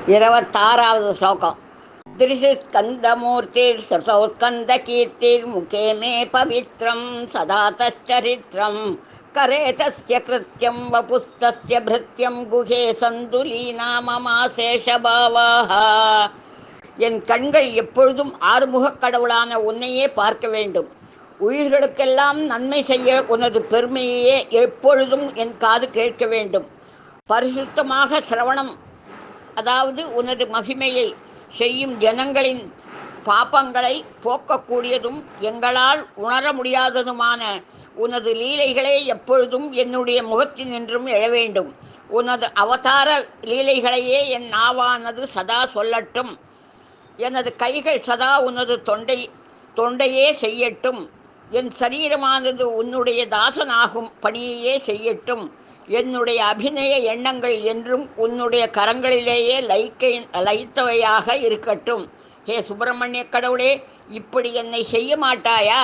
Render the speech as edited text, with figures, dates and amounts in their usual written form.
26வது ஸ்லோகம். திருஷிஸ்கந்தமூர்த்திர்சசௌ ஸ்கந்தகீர்த்திர்முகே மே பவித்ரம் சதா தச்சரித்ரம் கரே தஸ்ய கிருத்யம் வபுஸ்தஸ்ய பிருத்யம் குஹே சந்துலீனா மமாசேஷபாவாஹ. என் கண்கள் எப்பொழுதும் ஆறுமுகக் கடவுளான உன்னையே பார்க்க வேண்டும். உயிர்களுக்கெல்லாம் நன்மை செய்ய உனது பெருமையையே எப்பொழுதும் என் காது கேட்க வேண்டும். பரிசுத்தமாக சிரவணம், அதாவது உனது மகிமையை செய்யும் ஜனங்களின் பாப்பங்களை போக்கக்கூடியதும் எங்களால் உணர முடியாததுமான உனது லீலைகளே எப்பொழுதும் என்னுடைய முகத்தினின்றும் எழ வேண்டும். உனது அவதார லீலைகளையே என் நாவானது சதா சொல்லட்டும். எனது கைகள் சதா உனது தொண்டையே செய்யட்டும். என் சரீரமானது உன்னுடைய தாசனாகும் பணியையே செய்யட்டும். என்னுடைய அபிநய எண்ணங்கள் என்றும் உன்னுடைய கரங்களிலேயே லயித்தவையாக இருக்கட்டும். ஹே சுப்பிரமணிய கடவுளே, இப்படி என்னை செய்ய மாட்டாயா?